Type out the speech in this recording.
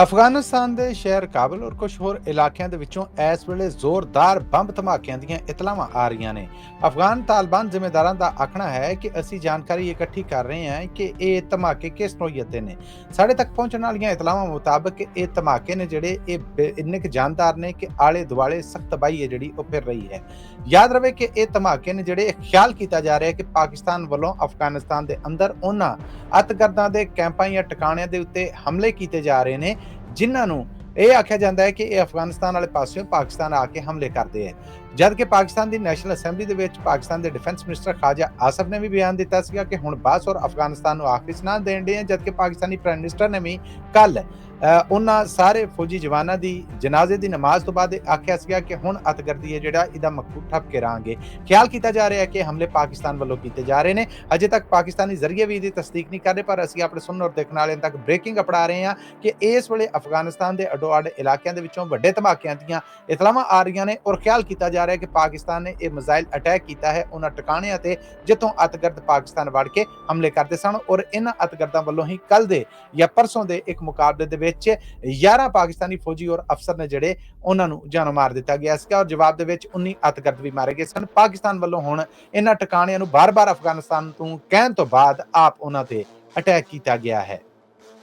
ਅਫਗਾਨਿਸਤਾਨ ਦੇ ਸ਼ਹਿਰ ਕਾਬਲ ਔਰ ਕੁਝ ਹੋਰ ਇਲਾਕਿਆਂ ਦੇ ਵਿੱਚੋਂ ਇਸ ਵੇਲੇ ਜ਼ੋਰਦਾਰ ਬੰਬ ਧਮਾਕਿਆਂ ਦੀਆਂ ਇਤਲਾਵਾਂ ਆ ਰਹੀਆਂ ਨੇ। ਅਫਗਾਨ ਤਾਲਿਬਾਨ ਜ਼ਿੰਮੇਦਾਰਾਂ ਦਾ ਆਖਣਾ ਹੈ ਕਿ ਅਸੀਂ ਜਾਣਕਾਰੀ ਇਕੱਠੀ ਕਰ ਰਹੇ ਹਾਂ ਕਿ ਇਹ ਧਮਾਕੇ ਕਿਸ ਨੌਈਅਤ ਦੇ ਨੇ। ਸਾਡੇ ਤੱਕ ਪਹੁੰਚਣ ਵਾਲੀਆਂ ਇਤਲਾਵਾਂ ਮੁਤਾਬਕ ਇਹ ਧਮਾਕੇ ਨੇ ਜਿਹੜੇ ਇੰਨੇ ਕੁ ਜਾਨਦਾਰ ਨੇ ਕਿ ਆਲੇ ਦੁਆਲੇ ਸਖਤ ਤਬਾਹੀ ਹੈ ਜਿਹੜੀ ਉਹ ਫਿਰ ਰਹੀ ਹੈ। ਯਾਦ ਰਵੇ ਕਿ ਇਹ ਧਮਾਕੇ ਨੇ ਜਿਹੜੇ ਖਿਆਲ ਕੀਤਾ ਜਾ ਰਿਹਾ ਕਿ ਪਾਕਿਸਤਾਨ ਵੱਲੋਂ ਅਫਗਾਨਿਸਤਾਨ ਦੇ ਅੰਦਰ ਉਹਨਾਂ ਅੱਤਗਰਦਾਂ ਦੇ ਕੈਂਪਾਂ ਜਾਂ ਟਿਕਾਣਿਆਂ ਦੇ ਉੱਤੇ ਹਮਲੇ ਕੀਤੇ ਜਾ ਰਹੇ ਨੇ ਜਿਨ੍ਹਾਂ ਨੂੰ ਇਹ ਆਖਿਆ ਜਾਂਦਾ ਹੈ ਕਿ ਇਹ ਅਫਗਾਨਿਸਤਾਨ ਵਾਲੇ ਪਾਸਿਓਂ ਪਾਕਿਸਤਾਨ ਆ ਕੇ ਹਮਲੇ ਕਰਦੇ ਹੈ। ਜਦ ਕਿ ਪਾਕਿਸਤਾਨ ਦੀ ਨੈਸ਼ਨਲ ਅਸੈਂਬਲੀ ਦੇ ਵਿੱਚ ਪਾਕਿਸਤਾਨ ਦੇ ਡਿਫੈਂਸ ਮਿਨਿਸਟਰ ਖਾਜਾ ਆਸਫ ਨੇ ਵੀ ਬਿਆਨ ਦਿੱਤਾ ਸੀਗਾ ਕਿ ਹੁਣ ਬਾਸ ਔਰ ਅਫਗਾਨਿਸਤਾਨ ਨੂੰ ਆਖਰੀ ਸੁਨਾਹ ਦੇਣ ਦੇ, ਜਦ ਕਿ ਪਾਕਿਸਤਾਨੀ ਪ੍ਰਾਈਮ ਮਿਨਿਸਟਰ ਨੇ ਵੀ ਕੱਲ ਉਹਨਾਂ ਸਾਰੇ ਫੌਜੀ ਜਵਾਨਾਂ ਦੀ ਜਨਾਜ਼ੇ ਦੀ ਨਮਾਜ਼ ਤੋਂ ਬਾਅਦ ਆਖਿਆ ਸੀਗਾ ਕਿ ਹੁਣ ਅੱਤਗਰਦੀ ਹੈ ਜਿਹੜਾ ਇਹਦਾ ਮਕਬੂਲ ਠੱਪ ਕੇ ਰਹਾਂਗੇ। ਖਿਆਲ ਕੀਤਾ ਜਾ ਰਿਹਾ ਹੈ ਕਿ ਹਮਲੇ ਪਾਕਿਸਤਾਨ ਵੱਲੋਂ ਕੀਤੇ ਜਾ ਰਹੇ ਨੇ। ਅਜੇ ਤੱਕ ਪਾਕਿਸਤਾਨੀ ਜ਼ਰੀਏ ਵੀ ਇਹਦੀ ਤਸਦੀਕ ਨਹੀਂ ਕਰ ਰਹੇ, ਪਰ ਅਸੀਂ ਆਪਣੇ ਸੁਣਨ ਔਰ ਦੇਖਣ ਵਾਲਿਆਂ ਤੱਕ ਬ੍ਰੇਕਿੰਗ ਅਪੜਾ ਰਹੇ ਹਾਂ ਕਿ ਇਸ ਵੇਲੇ ਅਫਗਾਨਿਸਤਾਨ ਦੇ ਅੱਡੋ-ਅੱਡ ਇਲਾਕਿਆਂ ਦੇ ਵਿੱਚੋਂ ਵੱਡੇ ਧਮਾਕਿਆਂ ਦੀਆਂ ਇਤਲਾਵਾਂ ਆ ਰਹੀਆਂ ਨੇ ਔਰ ਖਿਆਲ ਕੀਤਾ ਜਾ ਰਿਹਾ ਹੈ ਕਿ ਪਾਕਿਸਤਾਨ ਨੇ ਇਹ ਮਿਜ਼ਾਈਲ ਅਟੈਕ ਕੀਤਾ ਹੈ ਉਹਨਾਂ ਟਿਕਾਣਿਆਂ ਤੇ ਜਿੱਥੋਂ ਅੱਤਗਰਦ ਪਾਕਿਸਤਾਨ ਵੜ ਕੇ ਹਮਲੇ ਕਰਦੇ ਸਨ ਔਰ ਇਹਨਾਂ ਅੱਤਗਰਦਾਂ ਵੱਲੋਂ ਹੀ ਕੱਲ ਦੇ ਜਾਂ ਪਰਸੋਂ ਦੇ ਇੱਕ ਮੁਕਾਬਲੇ ਦੇ ਵਿੱਚ 11 ਪਾਕਿਸਤਾਨੀ ਫੌਜੀ ਔਰ ਅਫਸਰ ਨੇ ਜਿਹੜੇ ਉਹਨਾਂ ਨੂੰ ਜਾਨੋਂ ਮਾਰ ਦਿੱਤਾ ਗਿਆ ਸੀਗਾ ਔਰ ਜਵਾਬ ਦੇ ਵਿੱਚ 19 ਅੱਤਗਰਦ ਵੀ ਮਾਰੇ ਗਏ ਸਨ। ਪਾਕਿਸਤਾਨ ਵੱਲੋਂ ਹੁਣ ਇਹਨਾਂ ਟਿਕਾਣਿਆਂ ਨੂੰ ਬਾਰ-ਬਾਰ ਅਫਗਾਨਿਸਤਾਨ ਤੋਂ ਕਹਿਣ ਤੋਂ ਬਾਅਦ ਆਪ ਉਹਨਾਂ ਤੇ ਅਟੈਕ ਕੀਤਾ ਗਿਆ ਹੈ।